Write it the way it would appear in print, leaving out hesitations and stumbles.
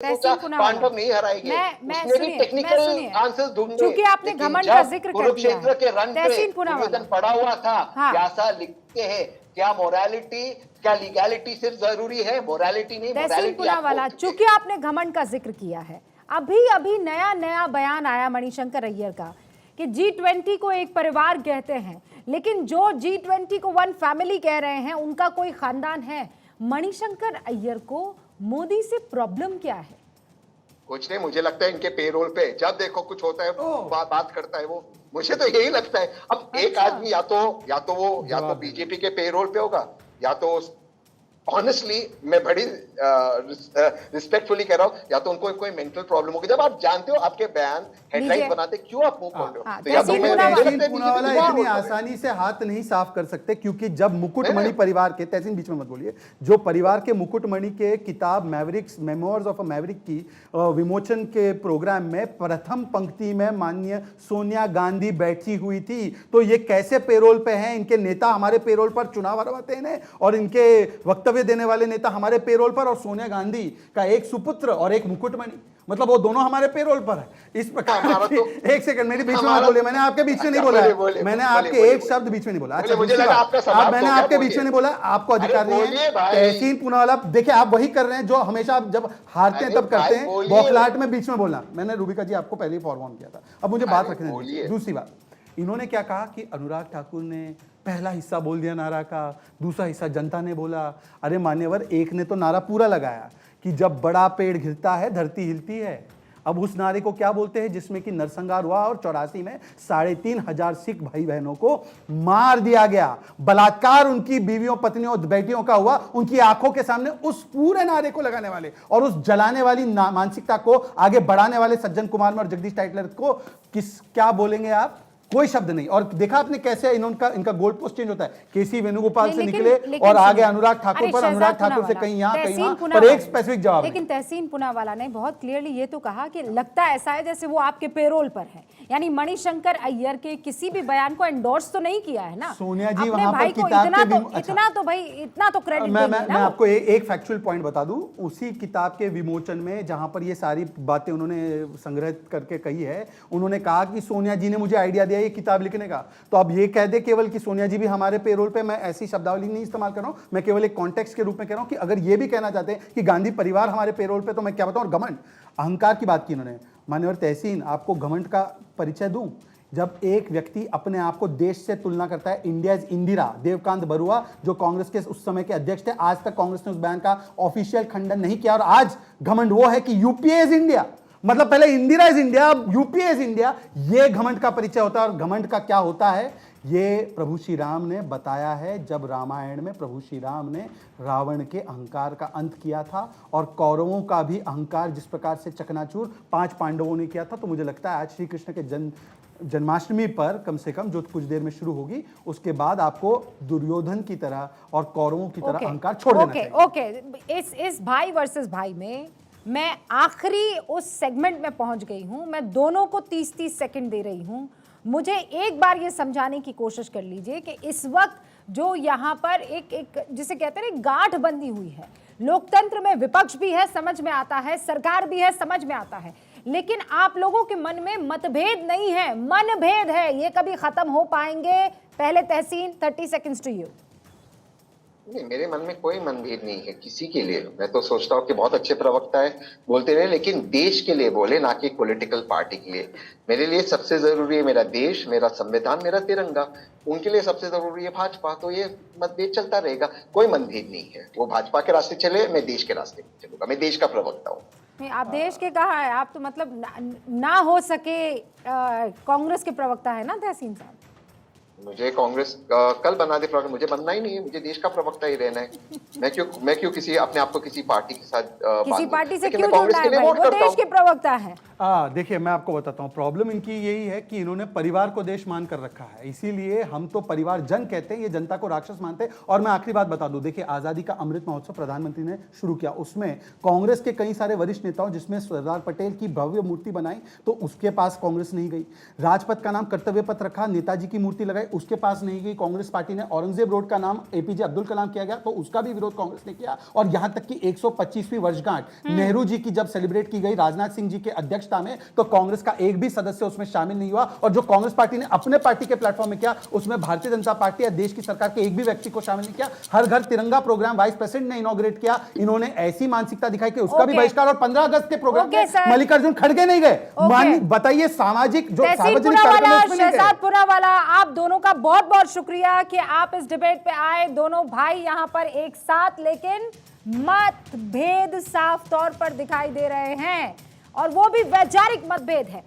पांडव नहीं हराएंगे। उसने भी टेक्निकल आंसर्स ढूंढे, क्योंकि आपने घमंड का जिक्र कर दिया, कुरुक्षेत्र के रन पे दुर्योधन पड़ा हुआ था। हाँ। क्या लिखते हैं, क्या मोरालिटी, क्या लीगैलिटी सिर्फ जरूरी है, मोरालिटी नहीं। तहसीन पूनावाला, चूंकि आपने घमंड का जिक्र किया है, अभी अभी नया बयान आया मणिशंकर अय्यर का कि G20 को एक परिवार कहते हैं, लेकिन जो G20 को वन फैमिली कह रहे हैं उनका कोई खानदान है। मणिशंकर अय्यर को मोदी से प्रॉब्लम क्या है? कुछ नहीं, मुझे लगता है इनके पेरोल पे जब देखो कुछ होता है बात करता है वो। मुझे तो यही लगता है। अब एक आदमी या तो बीजेपी के पेरोल पे होगा, या तो ऑनेस्टली मैं बड़ी रिस्पेक्टफुली कह रहा हूँ, या तो उनको कोई मेंटल प्रॉब्लम होगी। जब आप जानते हो आपके बयान हेडलाइन बनाते, क्यों आप मुंह खोल रहे हो? तो या तो पूनावाला इतनी आसानी से हाथ नहीं साफ कर सकते, क्योंकि जब मुकुटमणि परिवार के, तहसीन बीच में मत बोलिए, जो परिवार के मुकुटमणि के किताब Mavericks memoirs of a Maverick की विमोचन के प्रोग्राम में प्रथम पंक्ति में माननीय सोनिया गांधी बैठी हुई थी, तो ये कैसे पेरोल पे हैं? इनके नेता हमारे पेरोल पर चुनाव हरवाते हैं और इनके वक्तव्य देने वाले नेता हमारे पेरोल पर, और सोनिया गांधी का एक सुपुत्र और एक मुकुटमणि, मतलब वो दोनों हमारे पेरोल पर है। इस प्रकार तो एक सेकंड मेरी बीच में बोले, मैंने आपके बीच में नहीं बोला है, मैंने आपके एक शब्द बीच में नहीं बोला। अच्छा, मैंने आपके बीच में नहीं बोला, आपको अधिकार नहीं है। तहसीन पूनावाला, देखिए आप वही कर रहे हैं जो हमेशा आप जब हारते हैं तब करते हैं, बौखलाहट में बीच में बोलना। मैंने रूबिका जी आपको पहले ही फॉरवर्ड किया था, अब मुझे बात रखने दीजिए। दूसरी बात, इन्होंने क्या कहा कि अनुराग ठाकुर ने पहला हिस्सा बोल दिया नारा का, दूसरा हिस्सा जनता ने बोला। अरे मान्यवर, एक ने तो नारा पूरा लगाया कि जब बड़ा पेड़ गिरता है धरती हिलती है। अब उस नारे को क्या बोलते हैं जिसमें कि नरसंहार हुआ और 84 में 3,500 सिख भाई बहनों को मार दिया गया, बलात्कार उनकी बीवियों पत्नियों बेटियों का हुआ उनकी आंखों के सामने। उस पूरे नारे को लगाने वाले और उस जलाने वाली मानसिकता को आगे बढ़ाने वाले सज्जन कुमार में और जगदीश टाइटलर को क्या बोलेंगे आप? कोई शब्द नहीं। और देखा आपने कैसे इनका गोल्ड पोस्ट चेंज होता है। केसी वेणुगोपाल से निकले और आगे अनुराग ठाकुर पर, अनुराग ठाकुर से कहीं यहाँ कहीं वहां पर एक स्पेसिफिक जवाब। लेकिन तहसीन पूनावाला ने बहुत क्लियरली ये तो कहा कि लगता ऐसा है जैसे वो आपके पेरोल पर है, यानी मणिशंकर अय्यर के किसी भी बयान को एंडोर्स तो नहीं किया है ना सोनिया जी। वहां पर किताब इतना तो क्रेडिट मैं आपको एक फैक्चुअल पॉइंट बता दूं, उसी किताब के विमोचन में जहां पर ये सारी बातें उन्होंने संग्रहित करके कही है, उन्होंने कहा कि सोनिया जी ने मुझे आइडिया दिया ये किताब लिखने का। तो अब ये कह दे केवल कि सोनिया जी भी हमारे पेरोल पे, मैं ऐसी शब्दावली नहीं इस्तेमाल कर रहा हूं, मैं केवल एक कॉन्टेक्स्ट के रूप में कह रहा हूं कि अगर ये भी कहना चाहते हैं कि गांधी परिवार हमारे पेरोल पे, तो मैं क्या बताऊं। और घमंड, अहंकार की बात की उन्होंने। मान्यवर तहसीन, आपको घमंड का परिचय दूं। जब एक व्यक्ति अपने आप को देश से तुलना करता है, इंडिया इज इंदिरा, देवकांत बरुआ जो कांग्रेस के उस समय के अध्यक्ष थे, आज तक कांग्रेस ने उस बयान का ऑफिशियल खंडन नहीं किया। और आज घमंड वो है कि यूपीए इज इंडिया, मतलब पहले Indira is India, UPA is India. ये घमंड का परिचय होता है। और घमंड का क्या होता है ये प्रभु श्री राम ने बताया है, जब रामायण में प्रभु श्री राम ने रावण के अहंकार का अंत किया था और कौरवों का भी अहंकार जिस प्रकार से चकनाचूर 5 पांडवों ने किया था। तो मुझे लगता है आज श्री कृष्ण के जन्माष्टमी पर कम से कम, जो कुछ देर में शुरू होगी, उसके बाद आपको दुर्योधन की तरह और कौरवों की तरह अहंकार छोड़ देना चाहिए। ओके, इस भाई वर्सेस भाई में मैं आखिरी उस सेगमेंट में पहुंच गई हूं। मैं दोनों को 30-30 सेकंड दे रही हूं। मुझे एक बार ये समझाने की कोशिश कर लीजिए कि इस वक्त जो यहाँ पर एक जिसे कहते हैं गांठ बंदी हुई है, लोकतंत्र में विपक्ष भी है, समझ में आता है, सरकार भी है, समझ में आता है, लेकिन आप लोगों के मन में मतभेद नहीं है, मनभेद है। ये कभी खत्म हो पाएंगे? पहले तहसीन, 30 सेकंड्स टू यू। नहीं, मेरे मन में कोई मनभेद नहीं है किसी के लिए। मैं तो सोचता हूँ कि बहुत अच्छे प्रवक्ता है, बोलते रहे, लेकिन देश के लिए बोले, ना कि पॉलिटिकल पार्टी के लिए। मेरे लिए सबसे जरूरी है मेरा देश, मेरा संविधान, मेरा तिरंगा। उनके लिए सबसे जरूरी है भाजपा। तो ये मतभेद चलता रहेगा, कोई मनभेद नहीं है। वो भाजपा के रास्ते चले, मैं देश के रास्ते चलूंगा। मैं देश का प्रवक्ता हूँ। आप देश के कहा है, आप तो मतलब ना हो सके कांग्रेस के प्रवक्ता है ना तहसीन साहब? मुझे कांग्रेस कल बना दे प्रवक्ता, मुझे बनना ही नहीं है। मुझे देश का प्रवक्ता ही रहना है। मैं क्यों किसी अपने आप को किसी पार्टी के साथ किसी पार्टी से क्यों जोड़ना है भाई? वो देश के प्रवक्ता है। देखिए मैं आपको बताता हूँ, प्रॉब्लम इनकी यही है कि इन्होंने परिवार को देश मान कर रखा है, इसीलिए हम तो परिवार जन कहते हैं, ये जनता को राक्षस मानते हैं। और मैं आखिरी बात बता दूं, देखिए आजादी का अमृत महोत्सव प्रधानमंत्री ने शुरू किया, उसमें कांग्रेस के कई सारे वरिष्ठ नेताओं, जिसमें सरदार पटेल की भव्य मूर्ति बनाई तो उसके पास कांग्रेस नहीं गई। राजपथ का नाम कर्तव्य पथ रखा, नेताजी की मूर्ति लगाई, उसके पास नहीं गई कांग्रेस पार्टी ने। औरंगजेब रोड का नाम एपीजे अब्दुल कलाम किया गया तो उसका भी विरोध कांग्रेस ने किया। और यहां तक कि 125वीं वर्षगांठ नेहरू जी की जब सेलिब्रेट की गई राजनाथ सिंह जी के अध्यक्षता में, तो कांग्रेस का एक भी सदस्य उसमें शामिल नहीं हुआ। और जो कांग्रेस पार्टी ने अपने पार्टी के प्लेटफॉर्म में किया, उसमें भारतीय जनता पार्टी या देश की सरकार के एक भी व्यक्ति को शामिल नहीं किया। हर घर तिरंगा प्रोग्राम वाइस प्रेसिडेंट ने इनॉग्रेट किया। इन्होंने ऐसी मानसिकता दिखाई कि उसका भी बहिष्कार। और 15 अगस्त के प्रोग्राम में मल्लिकार्जुन खड़गे नहीं गए। बताइए, सामाजिक जो सार्वजनिक कार्यक्रम, शहजाद पूनावाला, आप दोनों का बहुत बहुत शुक्रिया कि आप इस डिबेट पे आए। दोनों भाई यहां पर एक साथ, लेकिन मतभेद साफ तौर पर दिखाई दे रहे हैं और वो भी वैचारिक मतभेद है।